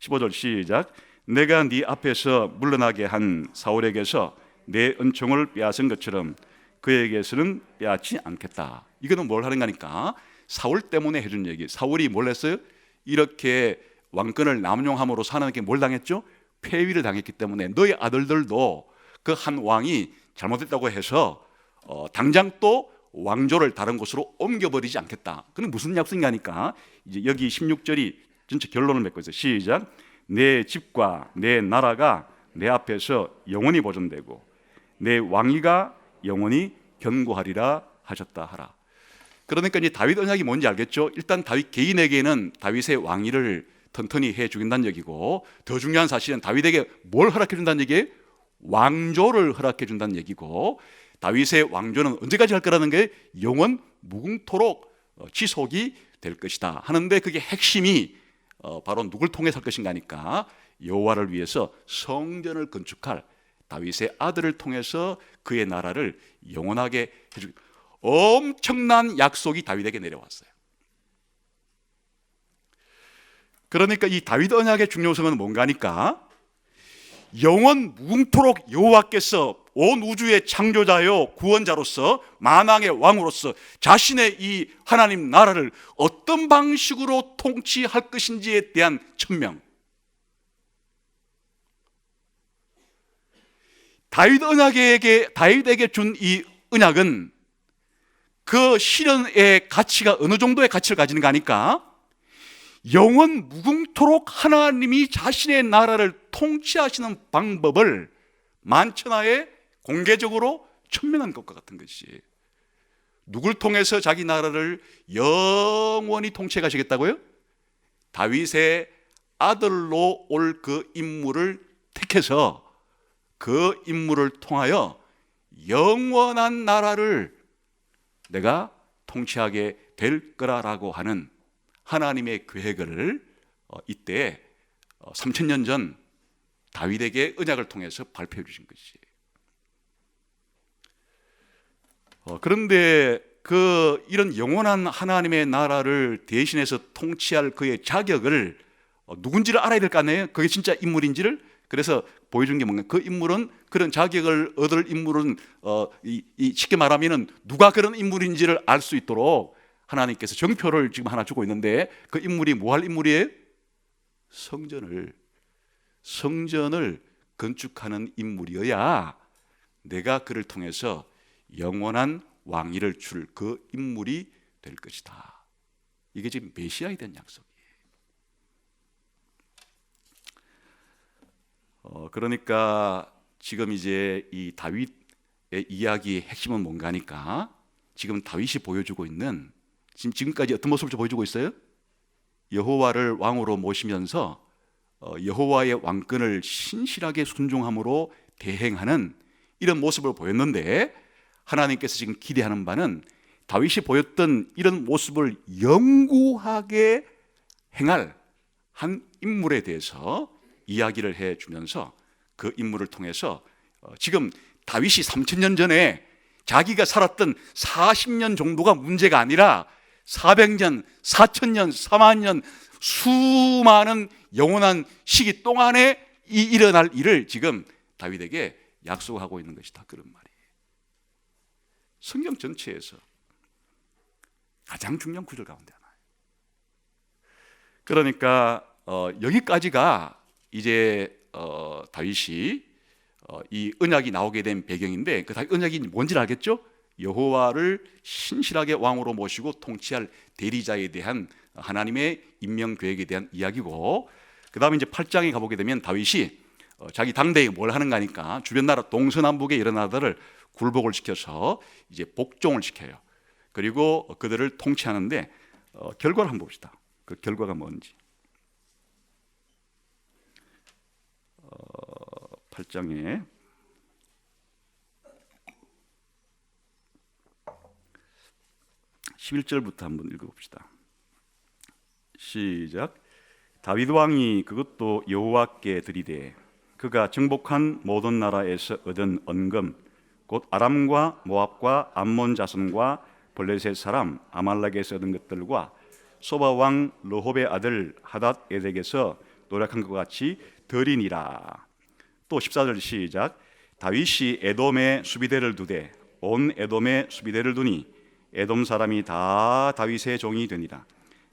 15절 시작. 내가 네 앞에서 물러나게 한 사울에게서 내 은총을 빼앗은 것처럼 그에게서는 빼앗지 않겠다. 이거는 뭘 하는 거니까 사울 때문에 해준 얘기. 사울이 뭘 했어요? 이렇게 왕권을 남용함으로 사나님께 뭘 당했죠? 폐위를 당했기 때문에 너희 아들들도 그 한 왕이 잘못했다고 해서 당장 또 왕조를 다른 곳으로 옮겨버리지 않겠다. 그건 무슨 약속인가 하니까 이제 여기 16절이 전체 결론을 맺고 있어요. 시작. 내 집과 내 나라가 내 앞에서 영원히 보존되고 내 왕위가 영원히 견고하리라 하셨다 하라. 그러니까 이제 다윗 언약이 뭔지 알겠죠? 일단 다윗 개인에게는 다윗의 왕위를 튼튼히 해 주긴다는 얘기고, 더 중요한 사실은 다윗에게 뭘 허락해 준다는 얘기예요? 왕조를 허락해 준다는 얘기고, 다윗의 왕조는 언제까지 할 거라는 게 영원 무궁토록 지속이 될 것이다 하는데, 그게 핵심이 바로 누굴 통해서 할 것인가 하니까 여호와를 위해서 성전을 건축할 다윗의 아들을 통해서 그의 나라를 영원하게 해주. 엄청난 약속이 다윗에게 내려왔어요. 그러니까 이 다윗 언약의 중요성은 뭔가 하니까, 영원 무궁토록 여호와께서 온 우주의 창조자요 구원자로서 만왕의 왕으로서 자신의 이 하나님 나라를 어떤 방식으로 통치할 것인지에 대한 천명, 다윗에게 준 이 언약은 그 실현의 가치가 어느 정도의 가치를 가지는가 하니까, 영원 무궁토록 하나님이 자신의 나라를 통치하시는 방법을 만천하에 공개적으로 천명한 것과 같은 것이, 누굴 통해서 자기 나라를 영원히 통치해 가시겠다고요? 다윗의 아들로 올 그 인물을 택해서 그 인물을 통하여 영원한 나라를 내가 통치하게 될 거라라고 하는 하나님의 계획을 이때 3000년 전 다윗에게 언약을 통해서 발표해 주신 것이에요. 그런데 이런 영원한 하나님의 나라를 대신해서 통치할 그의 자격을 누군지를 알아야 될 거 아니에요? 그게 진짜 인물인지를. 그래서 보여준 게 뭔가, 그 인물은, 그런 자격을 얻을 인물은 쉽게 말하면 누가 그런 인물인지를 알 수 있도록 하나님께서 정표를 지금 하나 주고 있는데, 그 인물이 뭐 할 인물이에요? 성전을 건축하는 인물이어야 내가 그를 통해서 영원한 왕위를 줄 그 인물이 될 것이다. 이게 지금 메시아에 대한 약속이에요. 그러니까 지금 이제 이 다윗의 이야기의 핵심은 뭔가 하니까, 지금 다윗이 보여주고 있는, 지금까지 어떤 모습을 보여주고 있어요? 여호와를 왕으로 모시면서 여호와의 왕권을 신실하게 순종함으로 대행하는 이런 모습을 보였는데, 하나님께서 지금 기대하는 바는 다윗이 보였던 이런 모습을 영구하게 행할 한 인물에 대해서 이야기를 해주면서 그 인물을 통해서 지금 다윗이 3000년 전에 자기가 살았던 40년 정도가 문제가 아니라 400년, 4000년, 4만년 수많은 영원한 시기 동안에 일어날 일을 지금 다윗에게 약속하고 있는 것이다, 그런 말이에요. 성경 전체에서 가장 중요한 구절 가운데 하나예요. 그러니까 여기까지가 이제 다윗이 이 언약이 나오게 된 배경인데, 그 언약이 뭔지를 알겠죠? 여호와를 신실하게 왕으로 모시고 통치할 대리자에 대한 하나님의 임명 계획에 대한 이야기고, 그 다음에 이제 8장에 가보게 되면 다윗이 자기 당대에 뭘 하는가 하니까 주변 나라 동서남북의 여러 나라들을 굴복을 시켜서 이제 복종을 시켜요. 그리고 그들을 통치하는데 결과를 한번 봅시다. 그 결과가 뭔지. 8장에 11절부터 한번 읽어봅시다. 시작. 다윗 왕이 그것도 여호와께 드리되 그가 정복한 모든 나라에서 얻은 언금 곧 아람과 모압과 암몬 자손과 블레셋 사람 아말렉에서 얻은 것들과 소바 왕 르홉의 아들 하닷 에덱에서 노력한 것 같이 드리니라. 또 14절 시작. 다윗이 에돔에 수비대를 두되 온 에돔에 수비대를 두니 에돔 사람이 다 다윗의 종이 되니라.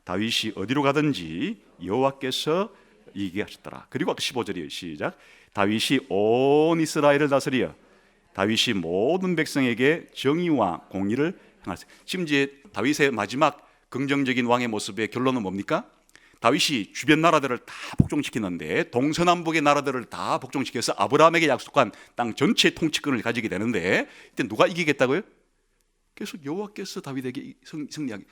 다윗이 어디로 가든지 여호와께서 이기게 하셨더라. 그리고 15절이에요. 시작. 다윗이 온 이스라엘을 다스리어 다윗이 모든 백성에게 정의와 공의를 행하셨어요. 지금 이제 다윗의 마지막 긍정적인 왕의 모습의 결론은 뭡니까? 다윗이 주변 나라들을 다 복종시키는데 동서남북의 나라들을 다 복종시켜서 아브라함에게 약속한 땅 전체의 통치권을 가지게 되는데 이때 누가 이기겠다고요? 계속 여호와께서 다윗에게 승리하게.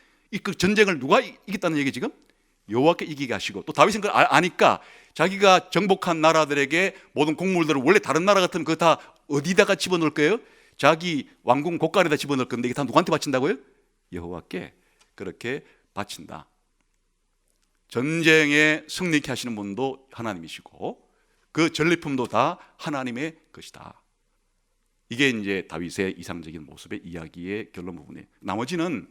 그 전쟁을 누가 이겼다는 얘기 지금? 여호와께 이기게 하시고, 또 다윗은 그걸 아니까 자기가 정복한 나라들에게 모든 곡물들을 원래 다른 나라 같으면 그거 다 어디다가 집어넣을 거예요? 자기 왕궁 곳간에다 집어넣을 건데 이게 다 누구한테 바친다고요? 여호와께 그렇게 바친다. 전쟁에 승리케 하시는 분도 하나님이시고 그 전리품도 다 하나님의 것이다. 이게 이제 다윗의 이상적인 모습의 이야기의 결론 부분이에요. 나머지는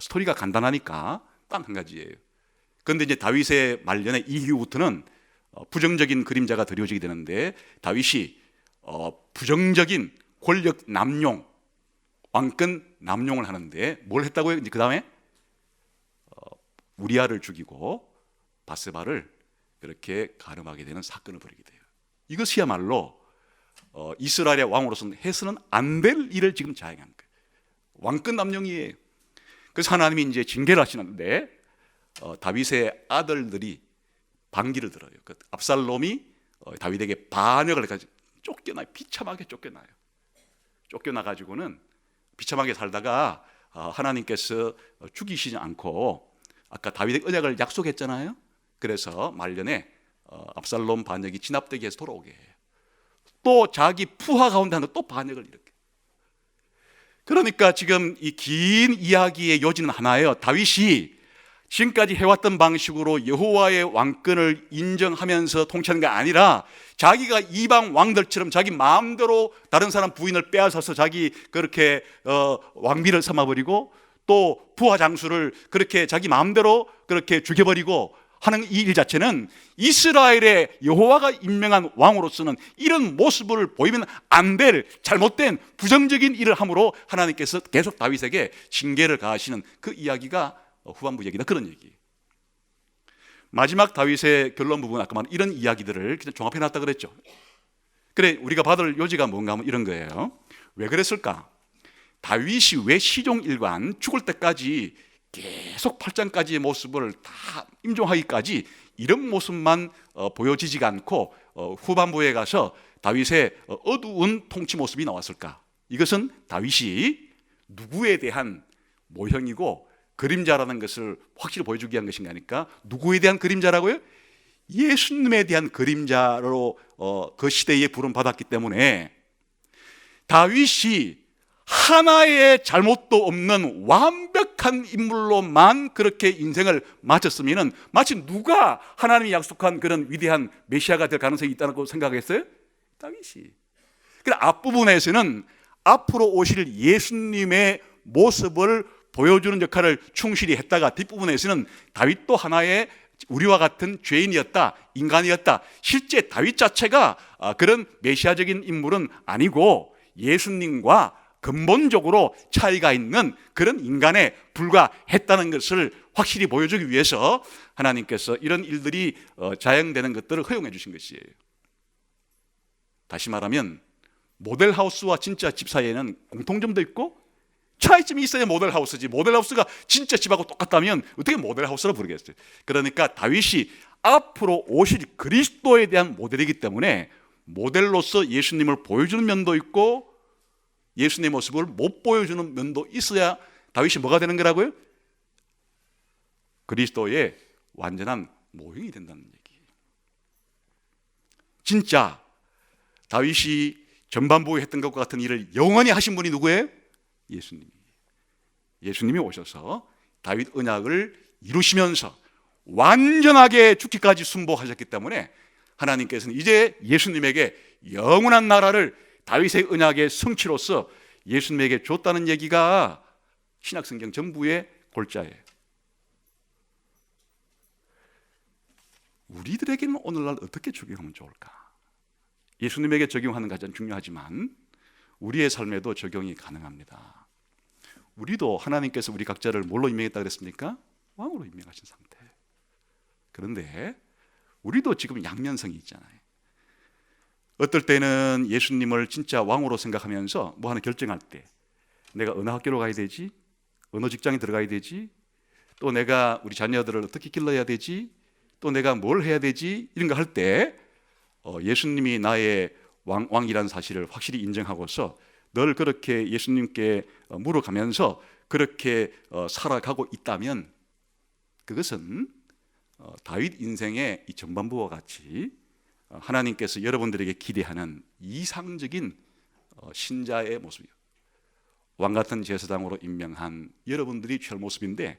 스토리가 간단하니까 딱 한 가지예요. 그런데 이제 다윗의 말년에 이후부터는 부정적인 그림자가 드리워지게 되는데, 다윗이 부정적인 권력 남용, 왕권 남용을 하는데 뭘 했다고요? 이제 그 다음에 우리아를 죽이고 바세바를 그렇게 가늠하게 되는 사건을 벌이게 돼요. 이것이야말로 이스라엘의 왕으로서는 해서는 안 될 일을 지금 자행한 거예요. 왕권 남용이에요. 그래서 하나님이 이제 징계를 하시는데 다윗의 아들들이 반기를 들어요. 그 압살롬이 다윗에게 반역을 해가지고 쫓겨나요. 비참하게 쫓겨나요. 쫓겨나가지고는 비참하게 살다가 하나님께서 죽이시지 않고 아까 다윗의 언약을 약속했잖아요. 그래서 말년에 압살롬 반역이 진압되기 위해서 돌아오게 해요. 또 자기 부하 가운데 하나 또 반역을 일으켜요. 그러니까 지금 이 긴 이야기의 요지는 하나예요. 다윗이 지금까지 해왔던 방식으로 여호와의 왕권을 인정하면서 통치하는 게 아니라 자기가 이방 왕들처럼 자기 마음대로 다른 사람 부인을 빼앗아서 자기 그렇게 왕비를 삼아버리고 또 부하 장수를 그렇게 자기 마음대로 그렇게 죽여버리고 하는 이 일 자체는 이스라엘의 여호와가 임명한 왕으로서는 이런 모습을 보이면 안 될 잘못된 부정적인 일을 함으로 하나님께서 계속 다윗에게 징계를 가하시는 그 이야기가 후반부 얘기다, 그런 얘기예요. 마지막 다윗의 결론 부분, 아까 말한 이런 이야기들을 그냥 종합해놨다 그랬죠. 그래, 우리가 받을 요지가 뭔가 하면 이런 거예요. 왜 그랬을까? 다윗이 왜 시종일관 죽을 때까지 계속 8장까지의 모습을 다 임종하기까지 이런 모습만 보여지지가 않고 후반부에 가서 다윗의 어두운 통치 모습이 나왔을까? 이것은 다윗이 누구에 대한 모형이고 그림자라는 것을 확실히 보여주기 위한 것인가 하니까, 누구에 대한 그림자라고요? 예수님에 대한 그림자로 그 시대에 부름받았기 때문에 다윗이 하나의 잘못도 없는 완벽한 인물로만 그렇게 인생을 마쳤으면 마치 누가 하나님이 약속한 그런 위대한 메시아가 될 가능성이 있다고 생각했어요? 다윗이. 그 앞부분에서는 앞으로 오실 예수님의 모습을 보여주는 역할을 충실히 했다가 뒷부분에서는 다윗도 하나의 우리와 같은 죄인이었다, 인간이었다. 실제 다윗 자체가 그런 메시아적인 인물은 아니고 예수님과 근본적으로 차이가 있는 그런 인간에 불과했다는 것을 확실히 보여주기 위해서 하나님께서 이런 일들이 자행되는 것들을 허용해 주신 것이에요. 다시 말하면 모델하우스와 진짜 집 사이에는 공통점도 있고 차이점이 있어야 모델하우스지. 모델하우스가 진짜 집하고 똑같다면 어떻게 모델하우스라 부르겠어요? 그러니까 다윗이 앞으로 오실 그리스도에 대한 모델이기 때문에 모델로서 예수님을 보여주는 면도 있고 예수님의 모습을 못 보여주는 면도 있어야 다윗이 뭐가 되는 거라고요? 그리스도의 완전한 모형이 된다는 얘기예요. 진짜 다윗이 전반부에 했던 것과 같은 일을 영원히 하신 분이 누구예요? 예수님이 오셔서 다윗 언약을 이루시면서 완전하게 죽기까지 순복하셨기 때문에 하나님께서는 이제 예수님에게 영원한 나라를 다윗의 언약의 성취로서 예수님에게 줬다는 얘기가 신약성경 전부의 골자예요. 우리들에게는 오늘날 어떻게 적용하면 좋을까? 예수님에게 적용하는 게 가장 중요하지만 우리의 삶에도 적용이 가능합니다. 우리도 하나님께서 우리 각자를 뭘로 임명했다 그랬습니까? 왕으로 임명하신 상태. 그런데 우리도 지금 양면성이 있잖아요. 어떨 때는 예수님을 진짜 왕으로 생각하면서 뭐 하나 결정할 때 내가 어느 학교로 가야 되지? 어느 직장에 들어가야 되지? 또 내가 우리 자녀들을 어떻게 길러야 되지? 또 내가 뭘 해야 되지? 이런 거 할 때 예수님이 나의 왕이라는 사실을 확실히 인정하고서 늘 그렇게 예수님께 물어가면서 그렇게 살아가고 있다면 그것은 다윗 인생의 이 전반부와 같이 하나님께서 여러분들에게 기대하는 이상적인 신자의 모습이에요. 왕 같은 제사장으로 임명한 여러분들이 취할 모습인데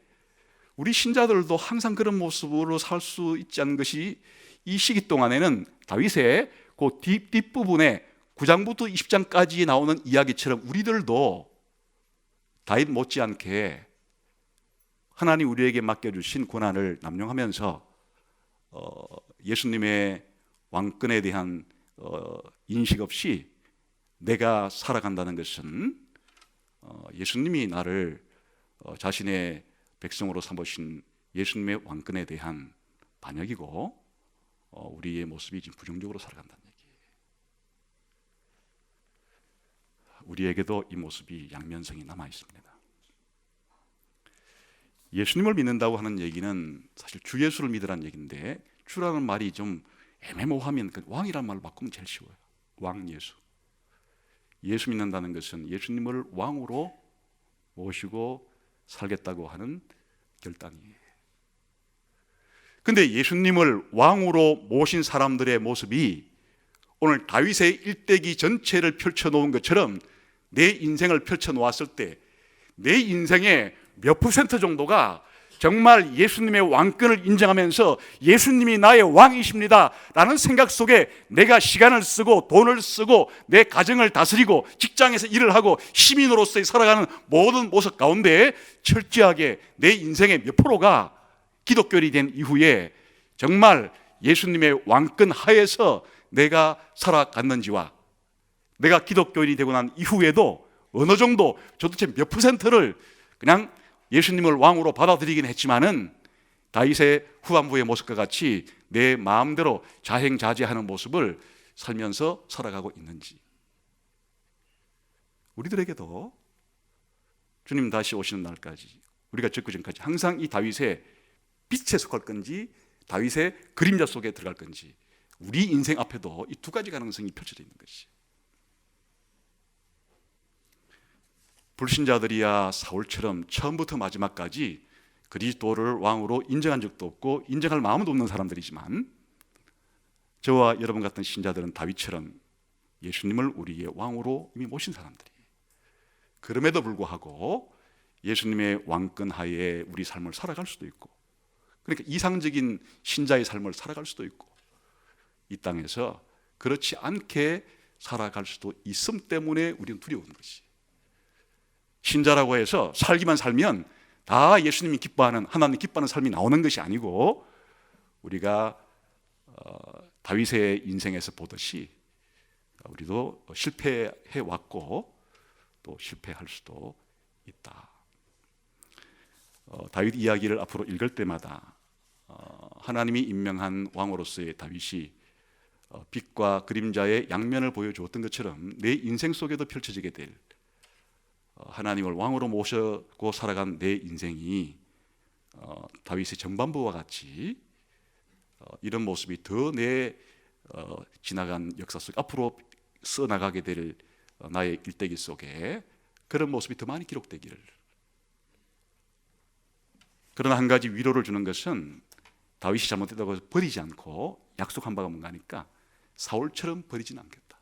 우리 신자들도 항상 그런 모습으로 살 수 있지 않은 것이 이 시기 동안에는 다윗의 그 뒷부분에 9장부터 20장까지 나오는 이야기처럼 우리들도 다윗 못지않게 하나님 우리에게 맡겨주신 고난을 남용하면서 예수님의 왕권에 대한 인식 없이 내가 살아간다는 것은 예수님이 나를 자신의 백성으로 삼으신 예수님의 왕권에 대한 반역이고 우리의 모습이 지금 부정적으로 살아간다는 얘기예요. 우리에게도 이 모습이 양면성이 남아 있습니다. 예수님을 믿는다고 하는 얘기는 사실 주 예수를 믿으라는 얘기인데 주라는 말이 좀 애매모호하면 왕이라는 말을 바꾸면 제일 쉬워요. 왕 예수. 예수 믿는다는 것은 예수님을 왕으로 모시고 살겠다고 하는 결단이에요. 근데 예수님을 왕으로 모신 사람들의 모습이 오늘 다윗의 일대기 전체를 펼쳐놓은 것처럼 내 인생을 펼쳐놓았을 때 내 인생의 몇 퍼센트 정도가 정말 예수님의 왕권을 인정하면서 예수님이 나의 왕이십니다 라는 생각 속에 내가 시간을 쓰고 돈을 쓰고 내 가정을 다스리고 직장에서 일을 하고 시민으로서 살아가는 모든 모습 가운데 철저하게 내 인생의 몇 프로가 기독교인이 된 이후에 정말 예수님의 왕권 하에서 내가 살아갔는지와 내가 기독교인이 되고 난 이후에도 어느 정도 도대체 몇 퍼센트를 그냥 예수님을 왕으로 받아들이긴 했지만은 다윗의 후반부의 모습과 같이 내 마음대로 자행자제하는 모습을 살면서 살아가고 있는지 우리들에게도 주님 다시 오시는 날까지 우리가 적기 전까지 항상 이 다윗의 빛에 속할 건지 다윗의 그림자 속에 들어갈 건지 우리 인생 앞에도 이 두 가지 가능성이 펼쳐져 있는 것이 불신자들이야 사울처럼 처음부터 마지막까지 그리스도를 왕으로 인정한 적도 없고 인정할 마음도 없는 사람들이지만 저와 여러분 같은 신자들은 다윗처럼 예수님을 우리의 왕으로 이미 모신 사람들이 그럼에도 불구하고 예수님의 왕권 하에 우리 삶을 살아갈 수도 있고, 그러니까 이상적인 신자의 삶을 살아갈 수도 있고, 이 땅에서 그렇지 않게 살아갈 수도 있음 때문에 우리는 두려운 것이, 신자라고 해서 살기만 살면 다 예수님이 기뻐하는, 하나님 기뻐하는 삶이 나오는 것이 아니고, 우리가 다윗의 인생에서 보듯이 우리도 실패해 왔고 또 실패할 수도 있다. 다윗 이야기를 앞으로 읽을 때마다 하나님이 임명한 왕으로서의 다윗이 빛과 그림자의 양면을 보여주었던 것처럼 내 인생 속에도 펼쳐지게 될, 하나님을 왕으로 모시고 살아간 내 인생이 다윗의 전반부와 같이 이런 모습이 더 내 지나간 역사 속 앞으로 써나가게 될 나의 일대기 속에 그런 모습이 더 많이 기록되기를. 그러나 한 가지 위로를 주는 것은 다윗이 잘못했다고 해서 버리지 않고 약속한 바가 뭔가 하니까 사울처럼 버리진 않겠다.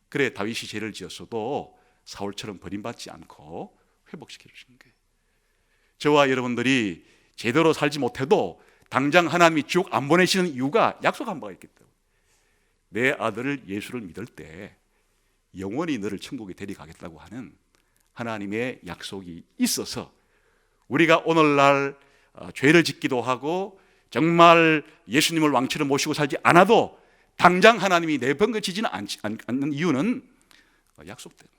그래, 다윗이 죄를 지었어도 사울처럼 버림받지 않고 회복시켜 주신 거예요. 저와 여러분들이 제대로 살지 못해도 당장 하나님이 지옥 안 보내시는 이유가 약속한 바가 있기 때문에, 내 아들을 예수를 믿을 때 영원히 너를 천국에 데려가겠다고 하는 하나님의 약속이 있어서 우리가 오늘날 죄를 짓기도 하고 정말 예수님을 왕처로 모시고 살지 않아도 당장 하나님이 내버려지지는 않는 이유는 약속 때문이에요.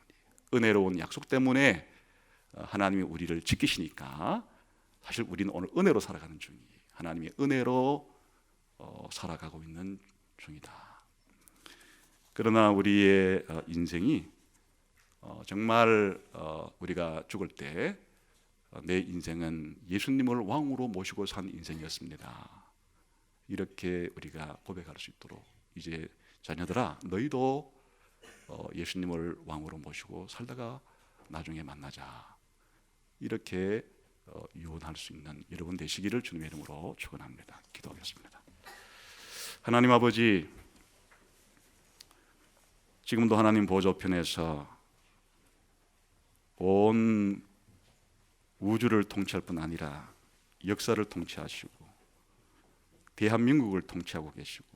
은혜로운 약속 때문에 하나님이 우리를 지키시니까 사실 우리는 오늘 은혜로 살아가는 중이에요. 하나님의 은혜로 살아가고 있는 중이다. 그러나 우리의 인생이 정말 우리가 죽을 때 내 인생은 예수님을 왕으로 모시고 산 인생이었습니다, 이렇게 우리가 고백할 수 있도록, 이제 자녀들아 너희도 예수님을 왕으로 모시고 살다가 나중에 만나자, 이렇게 유언할 수 있는 여러분 되시기를 주님의 이름으로 축원합니다. 기도하겠습니다. 하나님 아버지, 지금도 하나님 보좌편에서 온 우주를 통치할 뿐 아니라 역사를 통치하시고 대한민국을 통치하고 계시고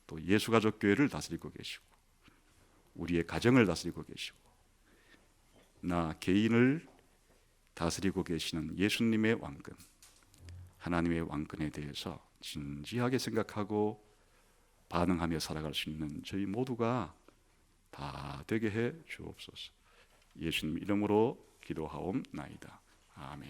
또 예수가족교회를 다스리고 계시고 우리의 가정을 다스리고 계시고 나 개인을 다스리고 계시는 예수님의 왕권, 하나님의 왕권에 대해서 진지하게 생각하고 반응하며 살아갈 수 있는 저희 모두가 다 되게 해 주옵소서. 예수님 이름으로 기도하옵나이다. 아멘.